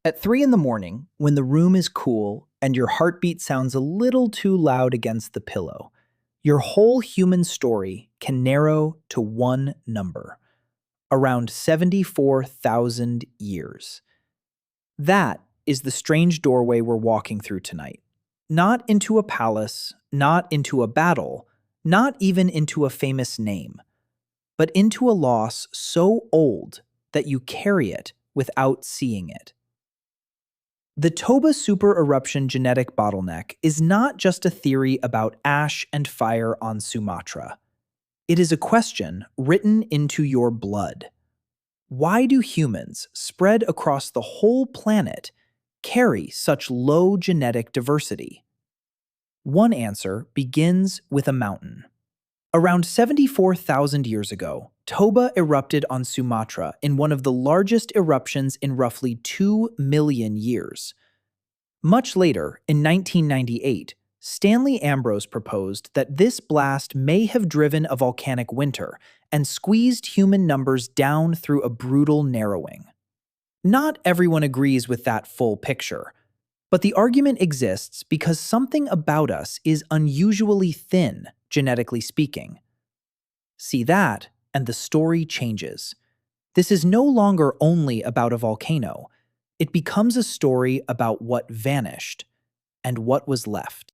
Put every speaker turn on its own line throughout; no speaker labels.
At 3 in the morning, when the room is cool and your heartbeat sounds a little too loud against the pillow, your whole human story can narrow to one number: around 74,000 years. That is the strange doorway we're walking through tonight. Not into a palace, not into a battle, not even into a famous name, but into a loss so old that you carry it without seeing it. The Toba supereruption genetic bottleneck is not just a theory about ash and fire on Sumatra. It is a question written into your blood. Why do humans, spread across the whole planet, carry such low genetic diversity? One answer begins with a mountain. Around 74,000 years ago, Toba erupted on Sumatra in one of the largest eruptions in roughly 2 million years. Much later, in 1998, Stanley Ambrose proposed that this blast may have driven a volcanic winter and squeezed human numbers down through a brutal narrowing. Not everyone agrees with that full picture, but the argument exists because something about us is unusually thin, genetically speaking. See that, and the story changes. This is no longer only about a volcano. It becomes a story about what vanished and what was left.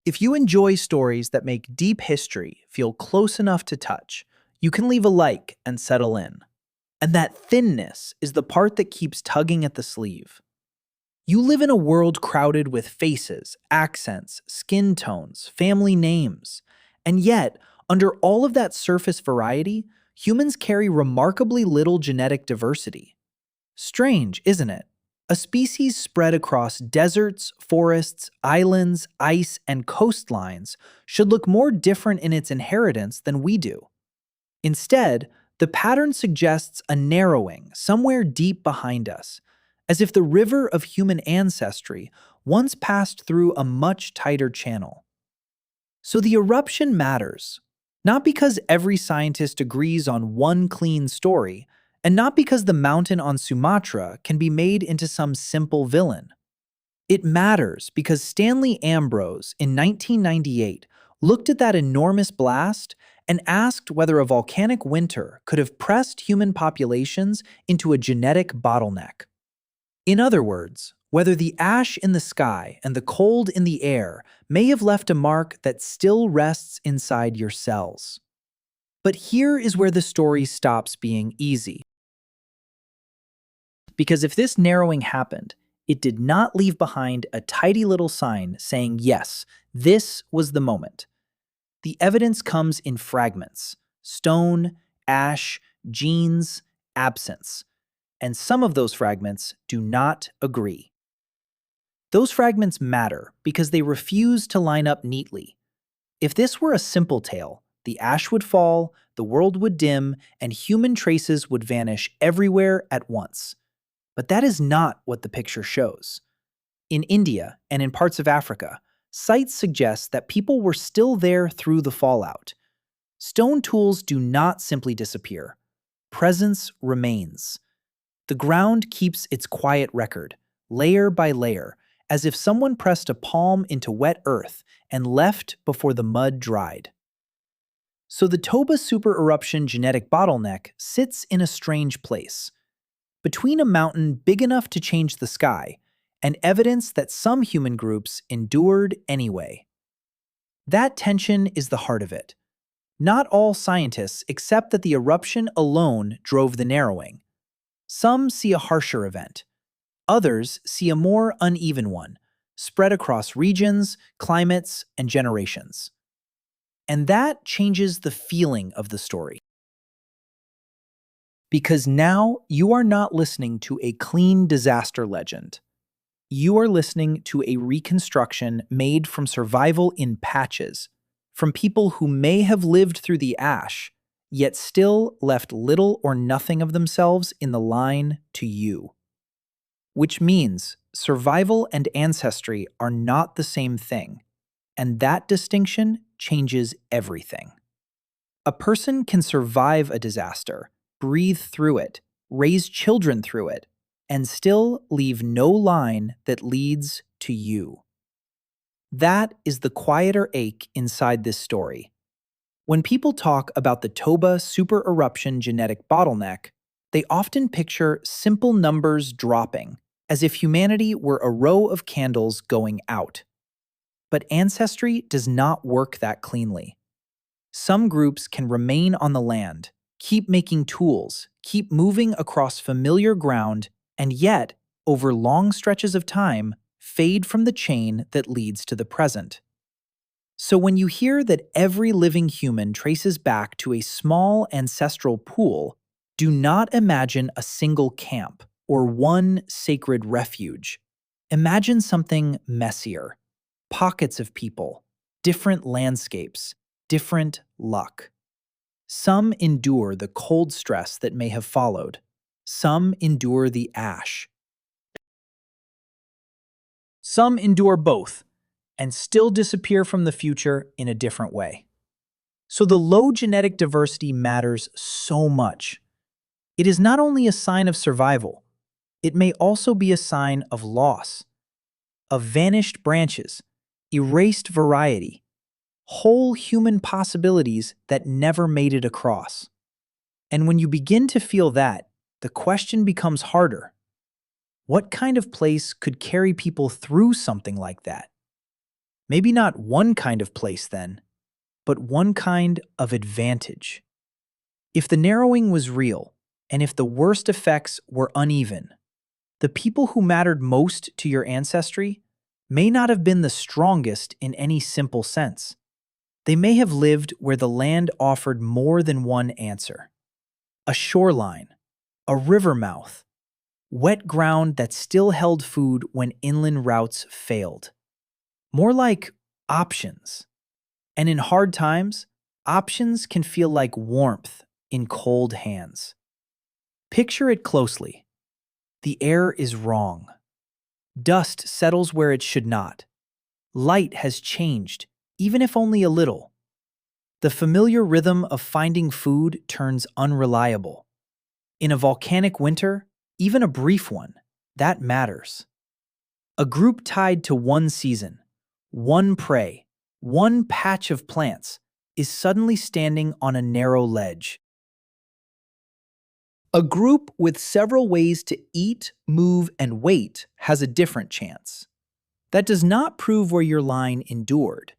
If you enjoy stories that make deep history feel close enough to touch, you can leave a like and settle in. And that thinness is the part that keeps tugging at the sleeve. You live in a world crowded with faces, accents, skin tones, family names. And yet, under all of that surface variety, humans carry remarkably little genetic diversity. Strange, isn't it? A species spread across deserts, forests, islands, ice, and coastlines should look more different in its inheritance than we do. Instead, the pattern suggests a narrowing somewhere deep behind us, as if the river of human ancestry once passed through a much tighter channel. So the eruption matters, not because every scientist agrees on one clean story, and not because the mountain on Sumatra can be made into some simple villain. It matters because Stanley Ambrose in 1998 looked at that enormous blast and asked whether a volcanic winter could have pressed human populations into a genetic bottleneck. In other words, whether the ash in the sky and the cold in the air may have left a mark that still rests inside your cells. But here is where the story stops being easy. Because if this narrowing happened, it did not leave behind a tidy little sign saying, yes, this was the moment. The evidence comes in fragments: stone, ash, genes, absence. And some of those fragments do not agree. Those fragments matter because they refuse to line up neatly. If this were a simple tale, the ash would fall, the world would dim, and human traces would vanish everywhere at once. But that is not what the picture shows. In India and in parts of Africa, sites suggest that people were still there through the fallout. Stone tools do not simply disappear. Presence remains. The ground keeps its quiet record, layer by layer, as if someone pressed a palm into wet earth and left before the mud dried. So the Toba supereruption genetic bottleneck sits in a strange place, between a mountain big enough to change the sky and evidence that some human groups endured anyway. That tension is the heart of it. Not all scientists accept that the eruption alone drove the narrowing. Some see a harsher event. Others see a more uneven one, spread across regions, climates, and generations. And that changes the feeling of the story. Because now you are not listening to a clean disaster legend. You are listening to a reconstruction made from survival in patches, from people who may have lived through the ash, yet still left little or nothing of themselves in the line to you. Which means survival and ancestry are not the same thing, and that distinction changes everything. A person can survive a disaster, breathe through it, raise children through it, and still leave no line that leads to you. That is the quieter ache inside this story. When people talk about the Toba supereruption genetic bottleneck, they often picture simple numbers dropping, as if humanity were a row of candles going out. But ancestry does not work that cleanly. Some groups can remain on the land, keep making tools, keep moving across familiar ground, and yet, over long stretches of time, fade from the chain that leads to the present. So when you hear that every living human traces back to a small ancestral pool, do not imagine a single camp or one sacred refuge. Imagine something messier. Pockets of people, different landscapes, different luck. Some endure the cold stress that may have followed. Some endure the ash. Some endure both and still disappear from the future in a different way. So the low genetic diversity matters so much. It is not only a sign of survival, it may also be a sign of loss, of vanished branches, erased variety, whole human possibilities that never made it across. And when you begin to feel that, the question becomes harder. What kind of place could carry people through something like that? Maybe not one kind of place then, but one kind of advantage. If the narrowing was real, and if the worst effects were uneven, the people who mattered most to your ancestry may not have been the strongest in any simple sense. They may have lived where the land offered more than one answer. A shoreline, a river mouth, wet ground that still held food when inland routes failed. More like options. And in hard times, options can feel like warmth in cold hands. Picture it closely. The air is wrong. Dust settles where it should not. Light has changed, even if only a little. The familiar rhythm of finding food turns unreliable. In a volcanic winter, even a brief one, that matters. A group tied to one season, one prey, one patch of plants, is suddenly standing on a narrow ledge. A group with several ways to eat, move, and wait has a different chance. That does not prove where your line endured.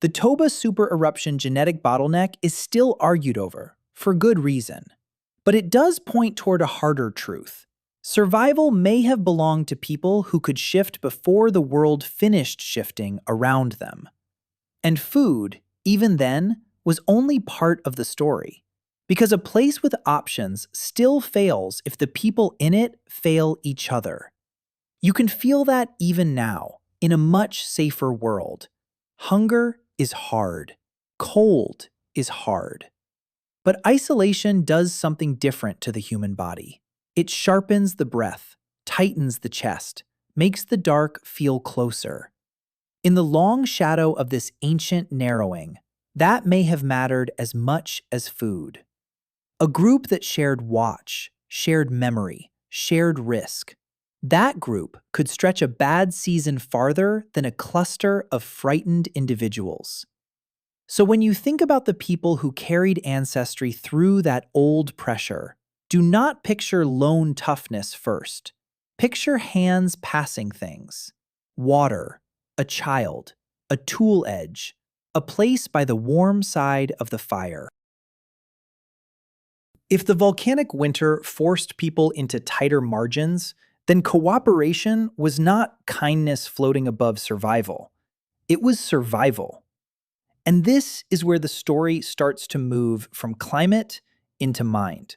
The Toba supereruption genetic bottleneck is still argued over, for good reason. But it does point toward a harder truth. Survival may have belonged to people who could shift before the world finished shifting around them. And food, even then, was only part of the story. Because a place with options still fails if the people in it fail each other. You can feel that even now, in a much safer world. Hunger is hard. Cold is hard. But isolation does something different to the human body. It sharpens the breath, tightens the chest, makes the dark feel closer. In the long shadow of this ancient narrowing, that may have mattered as much as food. A group that shared watch, shared memory, shared risk. That group could stretch a bad season farther than a cluster of frightened individuals. So when you think about the people who carried ancestry through that old pressure, do not picture lone toughness first. Picture hands passing things. Water, a child, a tool edge, a place by the warm side of the fire. If the volcanic winter forced people into tighter margins, then cooperation was not kindness floating above survival. It was survival. And this is where the story starts to move from climate into mind.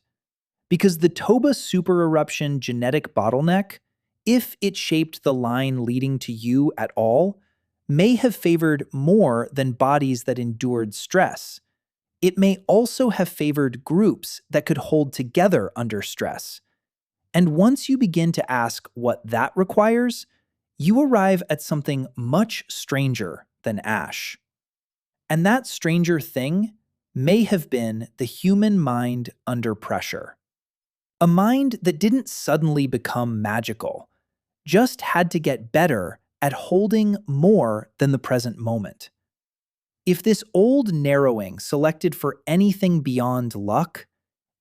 Because the Toba supereruption genetic bottleneck, if it shaped the line leading to you at all, may have favored more than bodies that endured stress. It may also have favored groups that could hold together under stress. And once you begin to ask what that requires, you arrive at something much stranger than ash. And that stranger thing may have been the human mind under pressure. A mind that didn't suddenly become magical, just had to get better at holding more than the present moment. If this old narrowing selected for anything beyond luck,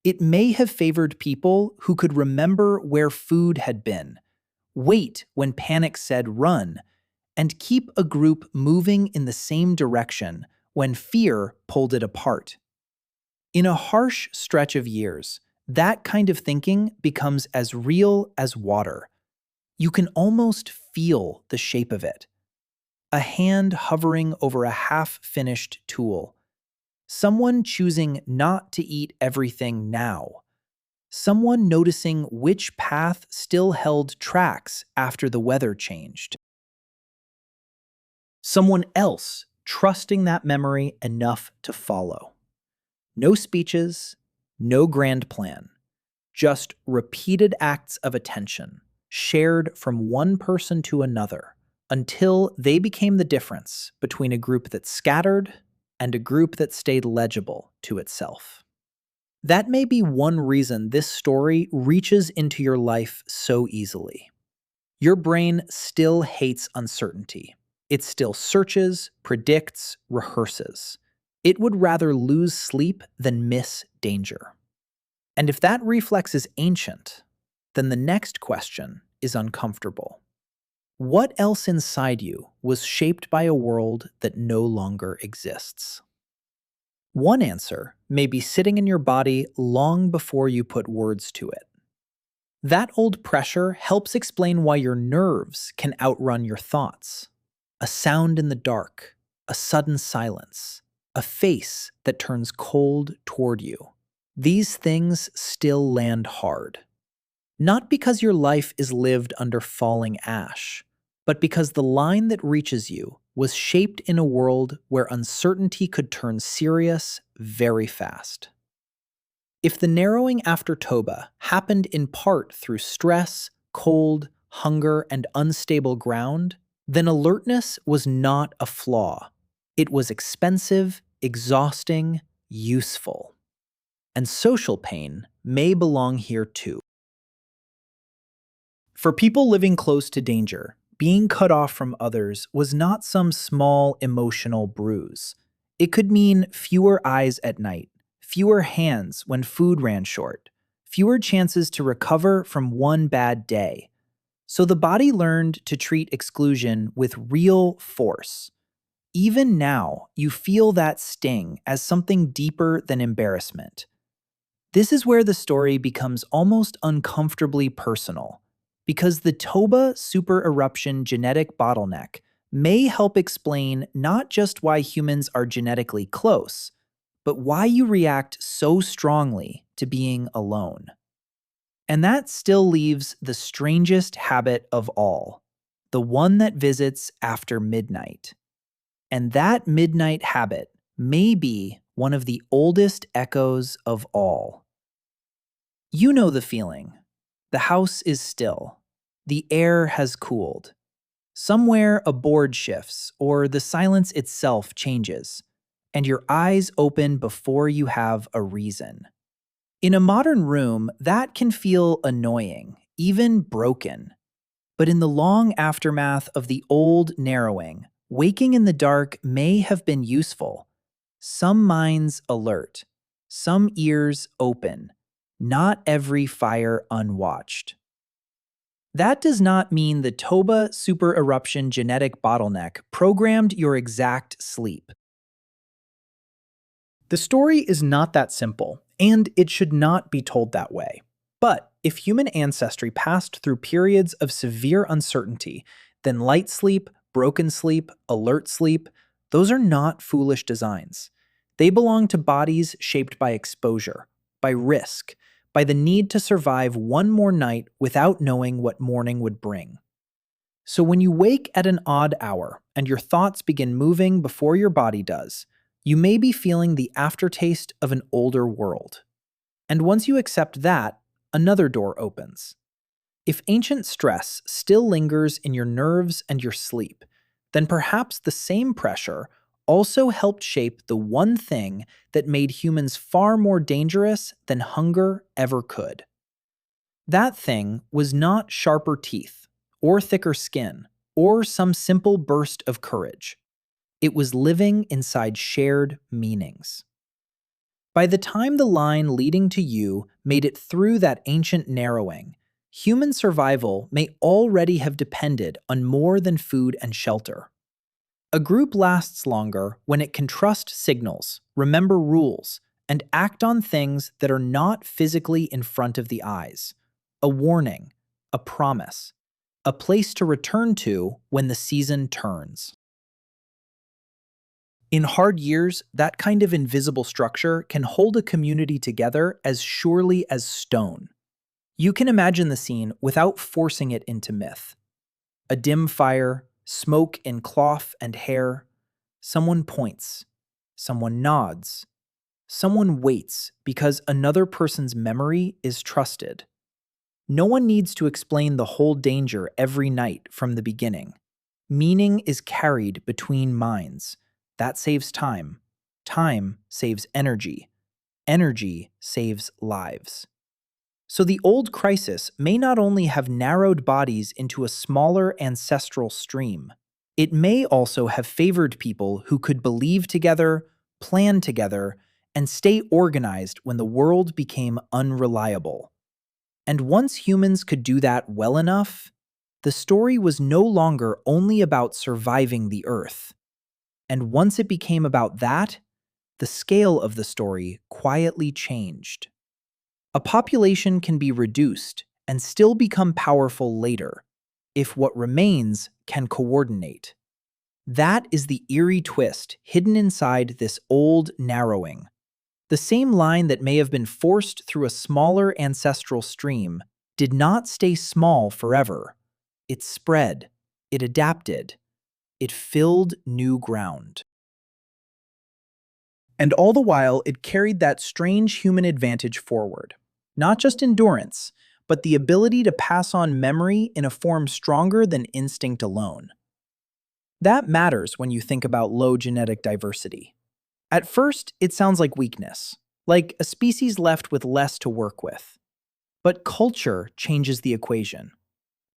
it may have favored people who could remember where food had been, wait when panic said run, and keep a group moving in the same direction when fear pulled it apart. In a harsh stretch of years, that kind of thinking becomes as real as water. You can almost feel the shape of it. A hand hovering over a half-finished tool. Someone choosing not to eat everything now. Someone noticing which path still held tracks after the weather changed. Someone else trusting that memory enough to follow. No speeches, no grand plan, just repeated acts of attention, shared from one person to another, until they became the difference between a group that scattered and a group that stayed legible to itself. That may be one reason this story reaches into your life so easily. Your brain still hates uncertainty. It still searches, predicts, rehearses. It would rather lose sleep than miss danger. And if that reflex is ancient, then the next question is uncomfortable. What else inside you was shaped by a world that no longer exists? One answer may be sitting in your body long before you put words to it. That old pressure helps explain why your nerves can outrun your thoughts. A sound in the dark, a sudden silence, a face that turns cold toward you. These things still land hard. Not because your life is lived under falling ash, but because the line that reaches you was shaped in a world where uncertainty could turn serious very fast. If the narrowing after Toba happened in part through stress, cold, hunger, and unstable ground, then alertness was not a flaw. It was expensive, exhausting, useful. And social pain may belong here too. For people living close to danger, being cut off from others was not some small emotional bruise. It could mean fewer eyes at night, fewer hands when food ran short, fewer chances to recover from one bad day. So the body learned to treat exclusion with real force. Even now, you feel that sting as something deeper than embarrassment. This is where the story becomes almost uncomfortably personal, because the Toba supereruption genetic bottleneck may help explain not just why humans are genetically close, but why you react so strongly to being alone. And that still leaves the strangest habit of all, the one that visits after midnight. And that midnight habit may be one of the oldest echoes of all. You know the feeling. The house is still. The air has cooled. Somewhere a board shifts, or the silence itself changes, and your eyes open before you have a reason. In a modern room, that can feel annoying, even broken. But in the long aftermath of the old narrowing, waking in the dark may have been useful. Some minds alert, some ears open, not every fire unwatched. That does not mean the Toba supereruption genetic bottleneck programmed your exact sleep. The story is not that simple, and it should not be told that way. But if human ancestry passed through periods of severe uncertainty, then light sleep, broken sleep, alert sleep, those are not foolish designs. They belong to bodies shaped by exposure, by risk, by the need to survive one more night without knowing what morning would bring. So when you wake at an odd hour and your thoughts begin moving before your body does, you may be feeling the aftertaste of an older world. And once you accept that, another door opens. If ancient stress still lingers in your nerves and your sleep, then perhaps the same pressure also helped shape the one thing that made humans far more dangerous than hunger ever could: That thing was not sharper teeth, or thicker skin, or some simple burst of courage. It was living inside shared meanings. By the time the line leading to you made it through that ancient narrowing, human survival may already have depended on more than food and shelter. A group lasts longer when it can trust signals, remember rules, and act on things that are not physically in front of the eyes. A warning, a promise, a place to return to when the season turns. In hard years, that kind of invisible structure can hold a community together as surely as stone. You can imagine the scene without forcing it into myth. A dim fire, smoke in cloth and hair. Someone points. Someone nods. Someone waits because another person's memory is trusted. No one needs to explain the whole danger every night from the beginning. Meaning is carried between minds. That saves time. Time saves energy. Energy saves lives. So the old crisis may not only have narrowed bodies into a smaller ancestral stream, it may also have favored people who could believe together, plan together, and stay organized when the world became unreliable. And once humans could do that well enough, the story was no longer only about surviving the Earth. And once it became about that, the scale of the story quietly changed. A population can be reduced and still become powerful later, if what remains can coordinate. That is the eerie twist hidden inside this old narrowing. The same line that may have been forced through a smaller ancestral stream did not stay small forever. It spread, it adapted, it filled new ground. And all the while, it carried that strange human advantage forward. Not just endurance, but the ability to pass on memory in a form stronger than instinct alone. That matters when you think about low genetic diversity. At first, it sounds like weakness, like a species left with less to work with. But culture changes the equation.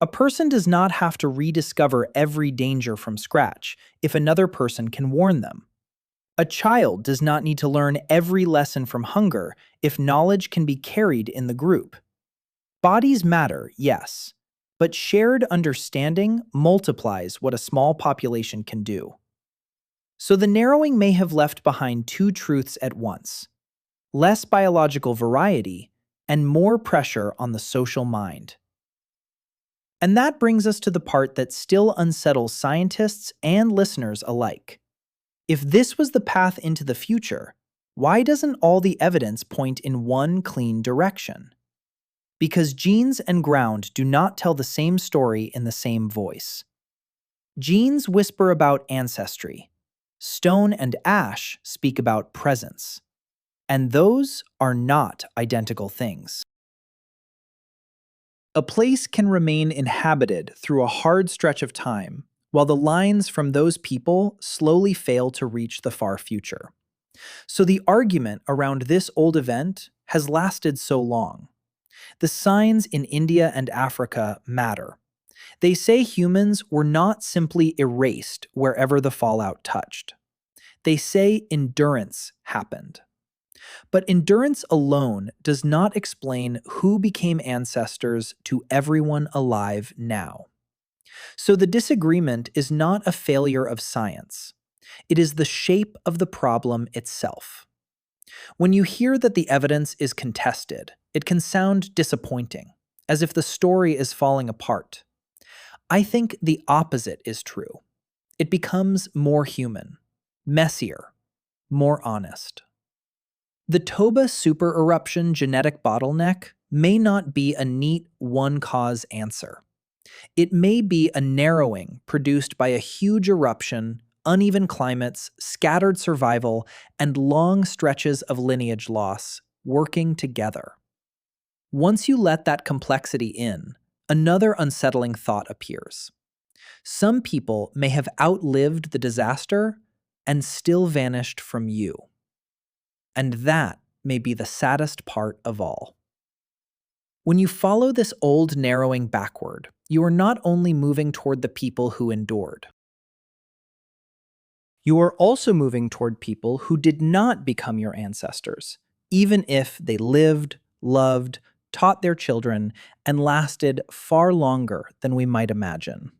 A person does not have to rediscover every danger from scratch if another person can warn them. A child does not need to learn every lesson from hunger if knowledge can be carried in the group. Bodies matter, yes, but shared understanding multiplies what a small population can do. So the narrowing may have left behind two truths at once: less biological variety and more pressure on the social mind. And that brings us to the part that still unsettles scientists and listeners alike. If this was the path into the future, why doesn't all the evidence point in one clean direction? Because genes and ground do not tell the same story in the same voice. Genes whisper about ancestry. Stone and ash speak about presence. And those are not identical things. A place can remain inhabited through a hard stretch of time, while the lines from those people slowly fail to reach the far future. So the argument around this old event has lasted so long. The signs in India and Africa matter. They say humans were not simply erased wherever the fallout touched. They say endurance happened. But endurance alone does not explain who became ancestors to everyone alive now. So the disagreement is not a failure of science. It is the shape of the problem itself. When you hear that the evidence is contested, it can sound disappointing, as if the story is falling apart. I think the opposite is true. It becomes more human, messier, more honest. The Toba supereruption genetic bottleneck may not be a neat one-cause answer. It may be a narrowing produced by a huge eruption, uneven climates, scattered survival, and long stretches of lineage loss working together. Once you let that complexity in, another unsettling thought appears. Some people may have outlived the disaster and still vanished from you. And that may be the saddest part of all. When you follow this old narrowing backward, you are not only moving toward the people who endured, you are also moving toward people who did not become your ancestors, even if they lived, loved, taught their children, and lasted far longer than we might imagine.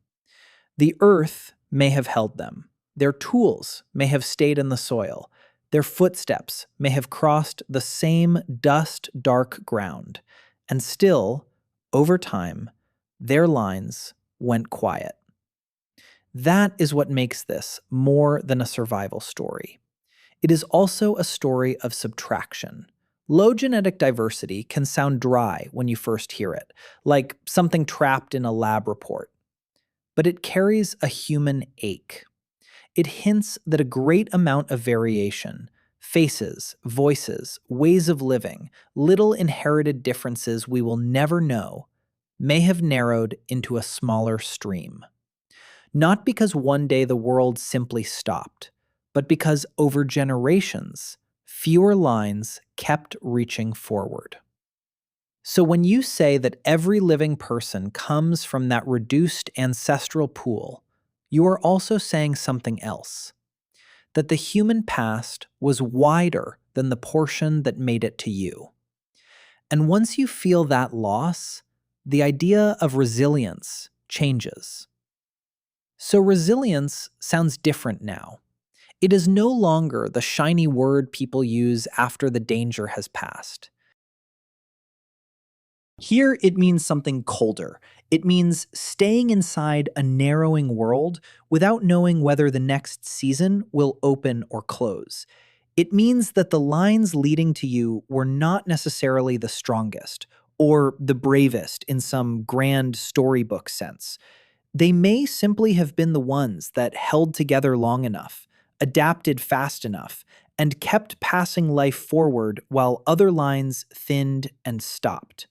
The earth may have held them. Their tools may have stayed in the soil. Their footsteps may have crossed the same dust dark ground. And still, over time, their lines went quiet. That is what makes this more than a survival story. It is also a story of subtraction. Low genetic diversity can sound dry when you first hear it, like something trapped in a lab report. But it carries a human ache. It hints that a great amount of variation, faces, voices, ways of living, little inherited differences we will never know, may have narrowed into a smaller stream. Not because one day the world simply stopped, but because over generations, fewer lines kept reaching forward. So when you say that every living person comes from that reduced ancestral pool, you are also saying something else. That the human past was wider than the portion that made it to you. And once you feel that loss, the idea of resilience changes. So resilience sounds different now. It is no longer the shiny word people use after the danger has passed. Here, it means something colder. It means staying inside a narrowing world without knowing whether the next season will open or close. It means that the lines leading to you were not necessarily the strongest or the bravest in some grand storybook sense. They may simply have been the ones that held together long enough, adapted fast enough, and kept passing life forward while other lines thinned and stopped.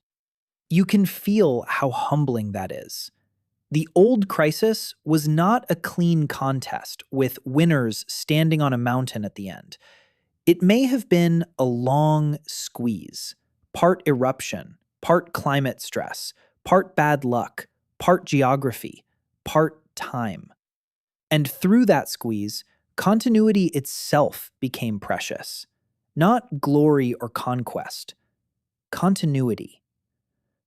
You can feel how humbling that is. The old crisis was not a clean contest with winners standing on a mountain at the end. It may have been a long squeeze, part eruption, part climate stress, part bad luck, part geography, part time. And through that squeeze, continuity itself became precious. Not glory or conquest, continuity.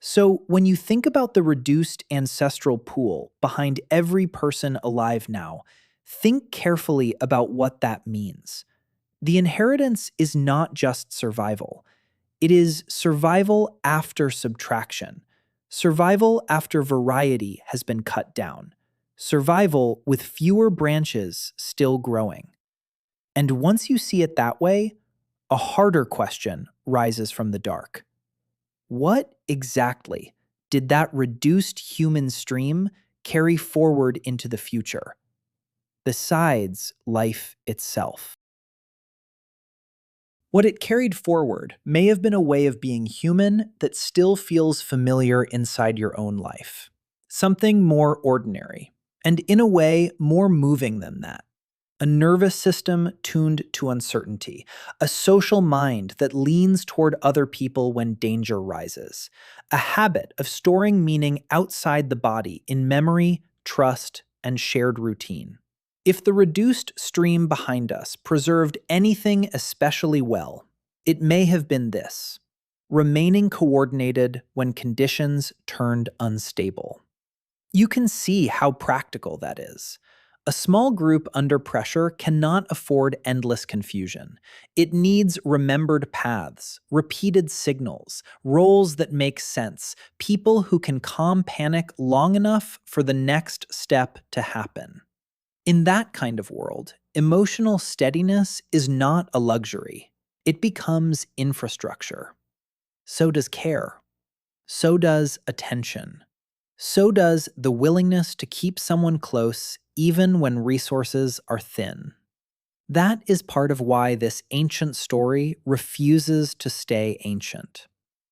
So, when you think about the reduced ancestral pool behind every person alive now, think carefully about what that means. The inheritance is not just survival, it is survival after subtraction, survival after variety has been cut down, survival with fewer branches still growing. And once you see it that way, a harder question rises from the dark. What exactly did that reduced human stream carry forward into the future, besides life itself? What it carried forward may have been a way of being human that still feels familiar inside your own life. Something more ordinary, and in a way more moving than that. A nervous system tuned to uncertainty, a social mind that leans toward other people when danger rises, a habit of storing meaning outside the body in memory, trust, and shared routine. If the reduced stream behind us preserved anything especially well, it may have been this: remaining coordinated when conditions turned unstable. You can see how practical that is. A small group under pressure cannot afford endless confusion. It needs remembered paths, repeated signals, roles that make sense, people who can calm panic long enough for the next step to happen. In that kind of world, emotional steadiness is not a luxury. It becomes infrastructure. So does care. So does attention. So does the willingness to keep someone close even when resources are thin. That is part of why this ancient story refuses to stay ancient.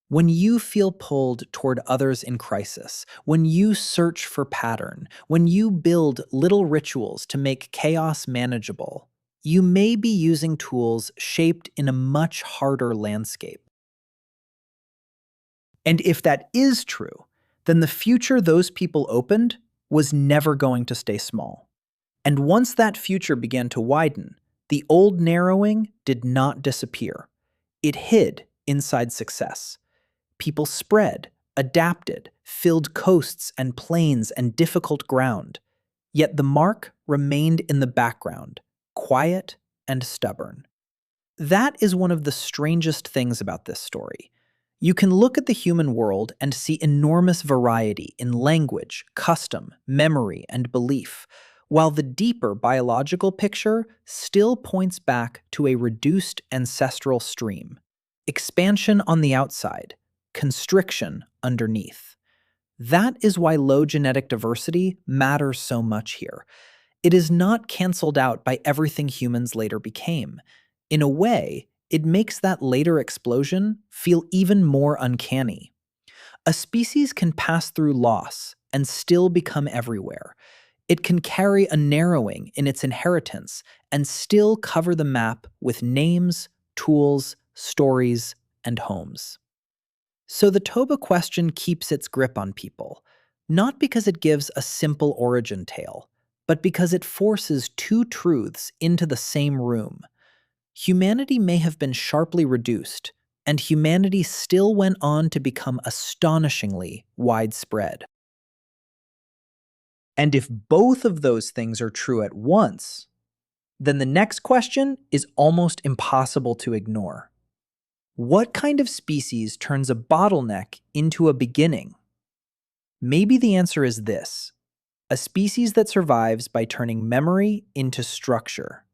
When you feel pulled toward others in crisis, when you search for pattern, when you build little rituals to make chaos manageable, you may be using tools shaped in a much harder landscape. And if that is true, then the future those people opened was never going to stay small. And once that future began to widen, the old narrowing did not disappear. It hid inside success. People spread, adapted, filled coasts and plains and difficult ground. Yet the mark remained in the background, quiet and stubborn. That is one of the strangest things about this story. You can look at the human world and see enormous variety in language, custom, memory, and belief, while the deeper biological picture still points back to a reduced ancestral stream. Expansion on the outside, constriction underneath. That is why low genetic diversity matters so much here. It is not canceled out by everything humans later became. In a way, it makes that later explosion feel even more uncanny. A species can pass through loss and still become everywhere. It can carry a narrowing in its inheritance and still cover the map with names, tools, stories, and homes. So the Toba question keeps its grip on people, not because it gives a simple origin tale, but because it forces two truths into the same room. Humanity may have been sharply reduced, and humanity still went on to become astonishingly widespread. And if both of those things are true at once, then the next question is almost impossible to ignore. What kind of species turns a bottleneck into a beginning? Maybe the answer is this: a species that survives by turning memory into structure.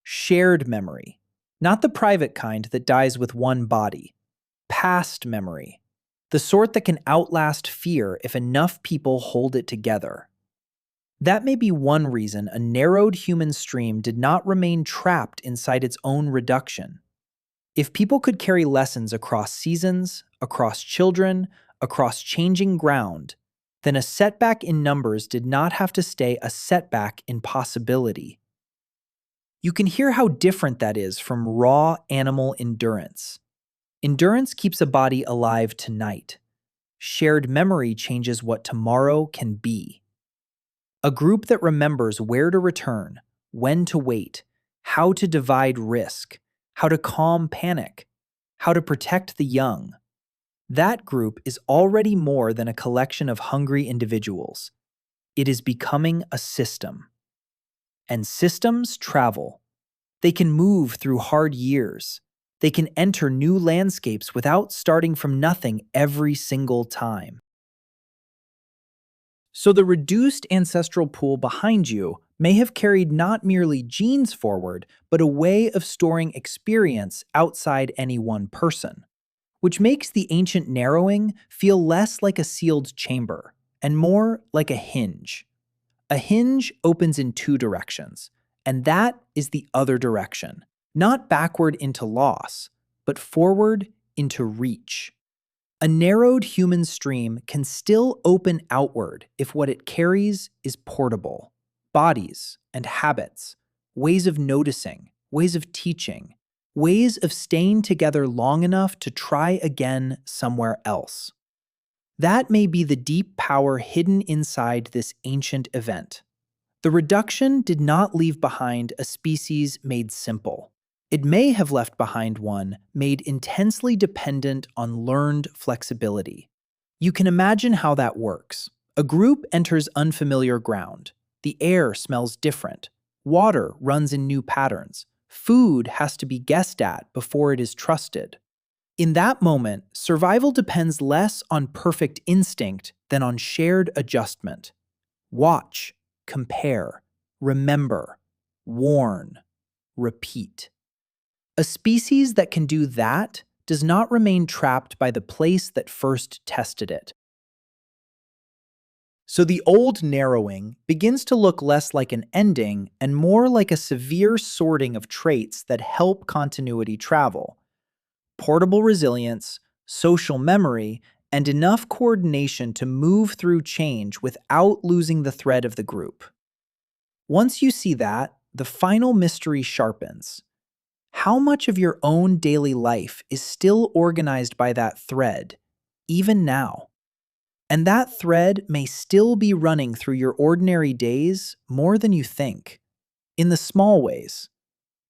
Shared memory, not the private kind that dies with one body. Past memory, the sort that can outlast fear if enough people hold it together. That may be one reason a narrowed human stream did not remain trapped inside its own reduction. If people could carry lessons across seasons, across children, across changing ground, then a setback in numbers did not have to stay a setback in possibility. You can hear how different that is from raw animal endurance. Endurance keeps a body alive tonight. Shared memory changes what tomorrow can be. A group that remembers where to return, when to wait, how to divide risk, how to calm panic, how to protect the young. That group is already more than a collection of hungry individuals. It is becoming a system. And systems travel. They can move through hard years. They can enter new landscapes without starting from nothing every single time. So the reduced ancestral pool behind you may have carried not merely genes forward, but a way of storing experience outside any one person, which makes the ancient narrowing feel less like a sealed chamber and more like a hinge. A hinge opens in two directions, and that is the other direction, not backward into loss, but forward into reach. A narrowed human stream can still open outward if what it carries is portable. Bodies and habits, ways of noticing, ways of teaching, ways of staying together long enough to try again somewhere else. That may be the deep power hidden inside this ancient event. The reduction did not leave behind a species made simple. It may have left behind one made intensely dependent on learned flexibility. You can imagine how that works. A group enters unfamiliar ground. The air smells different. Water runs in new patterns. Food has to be guessed at before it is trusted. In that moment, survival depends less on perfect instinct than on shared adjustment. Watch, compare, remember, warn, repeat. A species that can do that does not remain trapped by the place that first tested it. So the old narrowing begins to look less like an ending and more like a severe sorting of traits that help continuity travel. Portable resilience, social memory, and enough coordination to move through change without losing the thread of the group. Once you see that, the final mystery sharpens. How much of your own daily life is still organized by that thread, even now. And that thread may still be running through your ordinary days more than you think, in the small ways.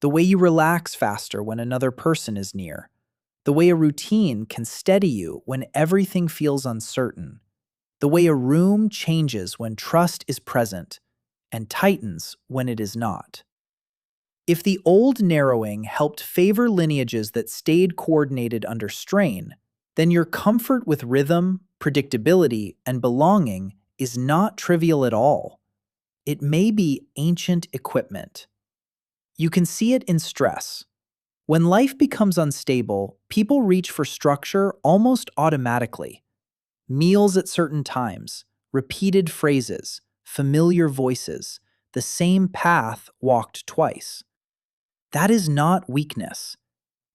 The way you relax faster when another person is near. The way a routine can steady you when everything feels uncertain. The way a room changes when trust is present and tightens when it is not. If the old narrowing helped favor lineages that stayed coordinated under strain, then your comfort with rhythm, predictability, and belonging is not trivial at all. It may be ancient equipment. You can see it in stress. When life becomes unstable, people reach for structure almost automatically. Meals at certain times, repeated phrases, familiar voices, the same path walked twice. That is not weakness.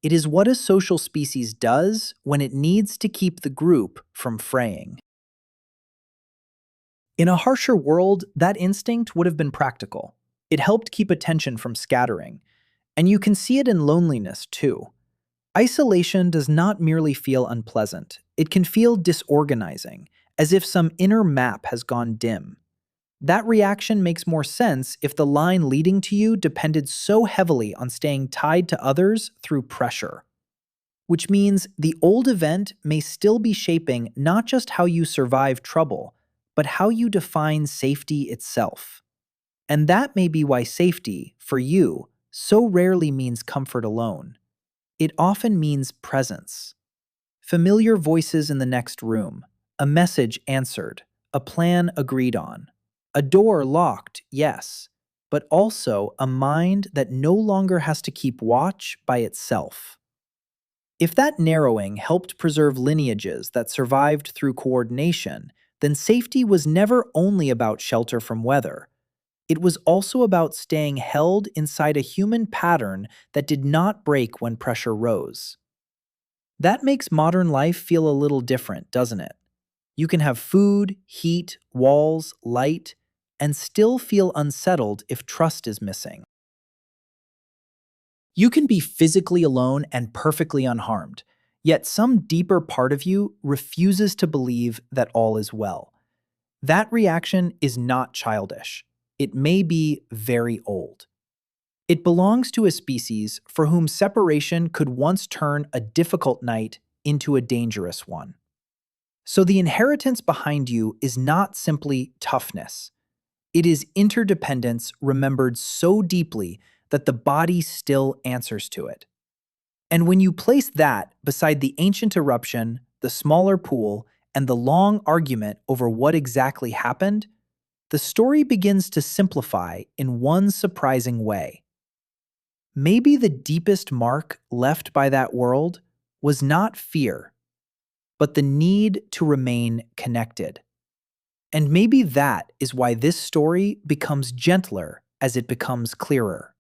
It is what a social species does when it needs to keep the group from fraying. In a harsher world, that instinct would have been practical. It helped keep attention from scattering. And you can see it in loneliness, too. Isolation does not merely feel unpleasant, it can feel disorganizing, as if some inner map has gone dim. That reaction makes more sense if the line leading to you depended so heavily on staying tied to others through pressure. Which means the old event may still be shaping not just how you survive trouble, but how you define safety itself. And that may be why safety, for you, so rarely means comfort alone. It often means presence. Familiar voices in the next room, a message answered, a plan agreed on, a door locked, yes, but also a mind that no longer has to keep watch by itself. If that narrowing helped preserve lineages that survived through coordination, then safety was never only about shelter from weather. It was also about staying held inside a human pattern that did not break when pressure rose. That makes modern life feel a little different, doesn't it? You can have food, heat, walls, light, and still feel unsettled if trust is missing. You can be physically alone and perfectly unharmed, yet some deeper part of you refuses to believe that all is well. That reaction is not childish. It may be very old. It belongs to a species for whom separation could once turn a difficult night into a dangerous one. So the inheritance behind you is not simply toughness. It is interdependence remembered so deeply that the body still answers to it. And when you place that beside the ancient eruption, the smaller pool, and the long argument over what exactly happened, the story begins to simplify in one surprising way. Maybe the deepest mark left by that world was not fear, but the need to remain connected. And maybe that is why this story becomes gentler as it becomes clearer.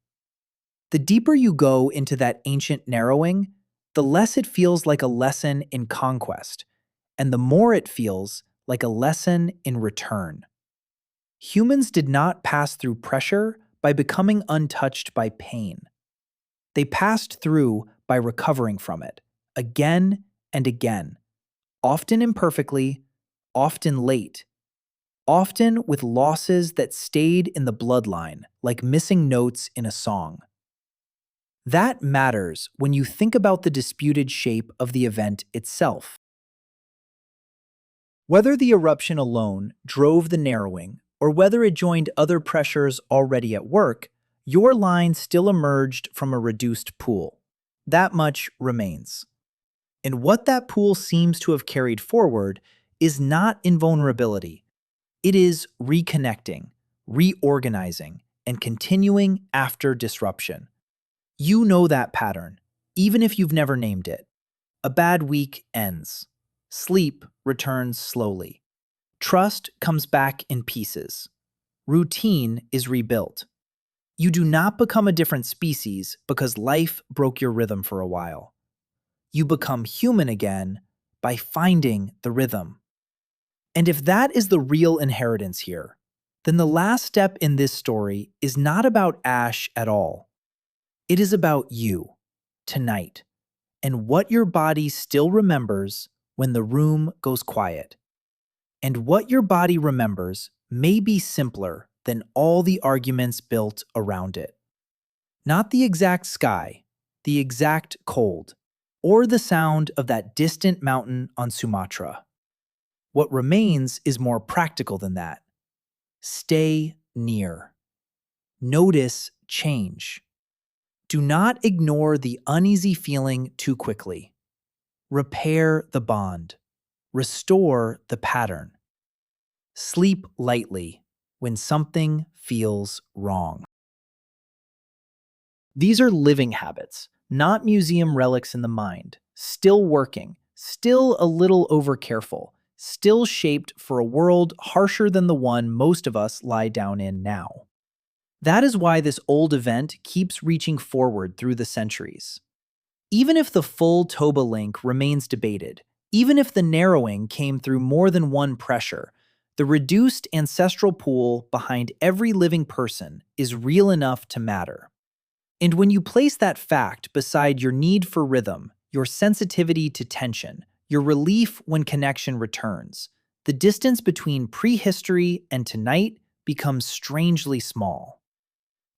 The deeper you go into that ancient narrowing, the less it feels like a lesson in conquest, and the more it feels like a lesson in return. Humans did not pass through pressure by becoming untouched by pain. They passed through by recovering from it, again and again, often imperfectly, often late, often with losses that stayed in the bloodline, like missing notes in a song. That matters when you think about the disputed shape of the event itself. Whether the eruption alone drove the narrowing, or whether it joined other pressures already at work, your line still emerged from a reduced pool. That much remains. And what that pool seems to have carried forward is not invulnerability. It is reconnecting, reorganizing, and continuing after disruption. You know that pattern, even if you've never named it. A bad week ends. Sleep returns slowly. Trust comes back in pieces. Routine is rebuilt. You do not become a different species because life broke your rhythm for a while. You become human again by finding the rhythm. And if that is the real inheritance here, then the last step in this story is not about Ash at all. It is about you, tonight, and what your body still remembers when the room goes quiet. And what your body remembers may be simpler than all the arguments built around it. Not the exact sky, the exact cold, or the sound of that distant mountain on Sumatra. What remains is more practical than that. Stay near. Notice change. Do not ignore the uneasy feeling too quickly. Repair the bond. Restore the pattern. Sleep lightly when something feels wrong. These are living habits, not museum relics in the mind, still working, still a little overcareful, still shaped for a world harsher than the one most of us lie down in now. That is why this old event keeps reaching forward through the centuries. Even if the full Toba link remains debated, even if the narrowing came through more than one pressure, the reduced ancestral pool behind every living person is real enough to matter. And when you place that fact beside your need for rhythm, your sensitivity to tension, your relief when connection returns, the distance between prehistory and tonight becomes strangely small.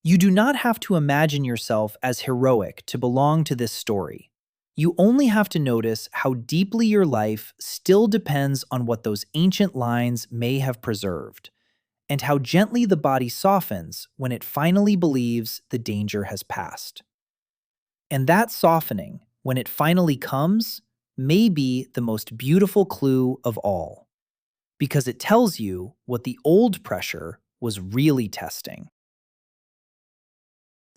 You do not have to imagine yourself as heroic to belong to this story. You only have to notice how deeply your life still depends on what those ancient lines may have preserved, and how gently the body softens when it finally believes the danger has passed. And that softening, when it finally comes, may be the most beautiful clue of all, because it tells you what the old pressure was really testing.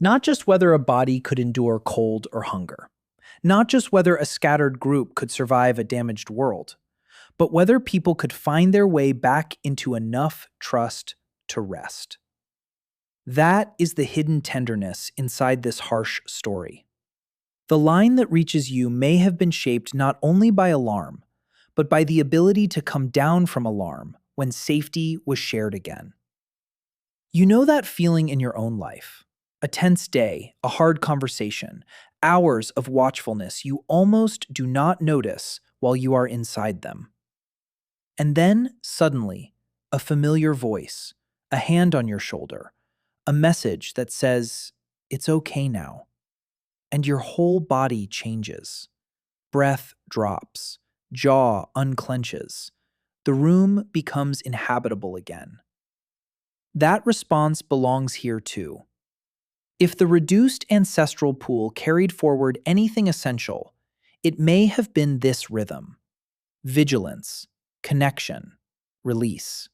Not just whether a body could endure cold or hunger, not just whether a scattered group could survive a damaged world, but whether people could find their way back into enough trust to rest. That is the hidden tenderness inside this harsh story. The line that reaches you may have been shaped not only by alarm, but by the ability to come down from alarm when safety was shared again. You know that feeling in your own life. A tense day, a hard conversation, hours of watchfulness you almost do not notice while you are inside them. And then, suddenly, a familiar voice, a hand on your shoulder, a message that says, "It's okay now." And your whole body changes. Breath drops, jaw unclenches. The room becomes inhabitable again. That response belongs here too. If the reduced ancestral pool carried forward anything essential, it may have been this rhythm: vigilance, connection, release.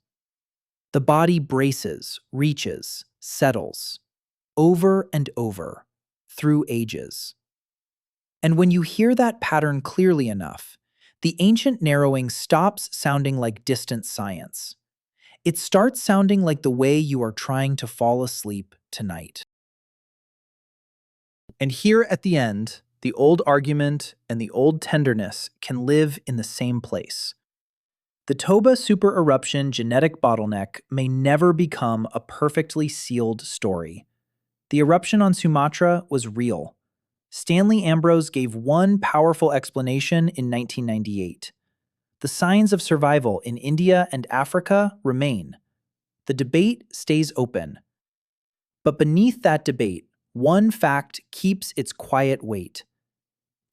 The body braces, reaches, settles, over and over, through ages. And when you hear that pattern clearly enough, the ancient narrowing stops sounding like distant science. It starts sounding like the way you are trying to fall asleep tonight. And here at the end, the old argument and the old tenderness can live in the same place. The Toba supereruption genetic bottleneck may never become a perfectly sealed story. The eruption on Sumatra was real. Stanley Ambrose gave one powerful explanation in 1998. The signs of survival in India and Africa remain. The debate stays open. But beneath that debate, one fact keeps its quiet weight.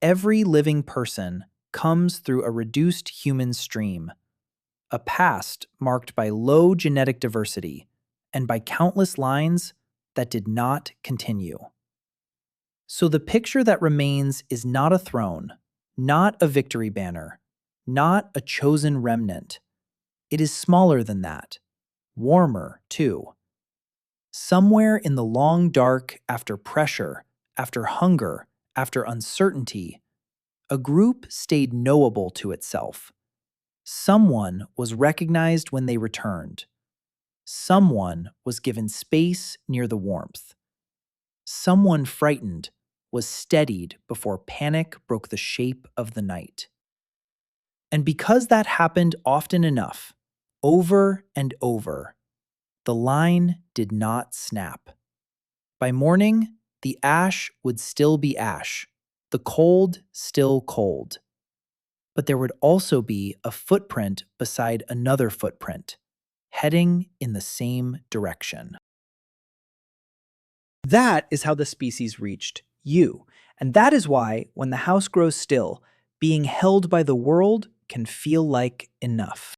Every living person comes through a reduced human stream, a past marked by low genetic diversity and by countless lines that did not continue. So the picture that remains is not a throne, not a victory banner, not a chosen remnant. It is smaller than that, warmer too. Somewhere in the long dark, after pressure, after hunger, after uncertainty, a group stayed knowable to itself. Someone was recognized when they returned. Someone was given space near the warmth. Someone frightened was steadied before panic broke the shape of the night. And because that happened often enough, over and over, the line did not snap. By morning, the ash would still be ash, the cold still cold. but there would also be a footprint beside another footprint, heading in the same direction. That is how the species reached you. And that is why, when the house grows still, being held by the world can feel like enough.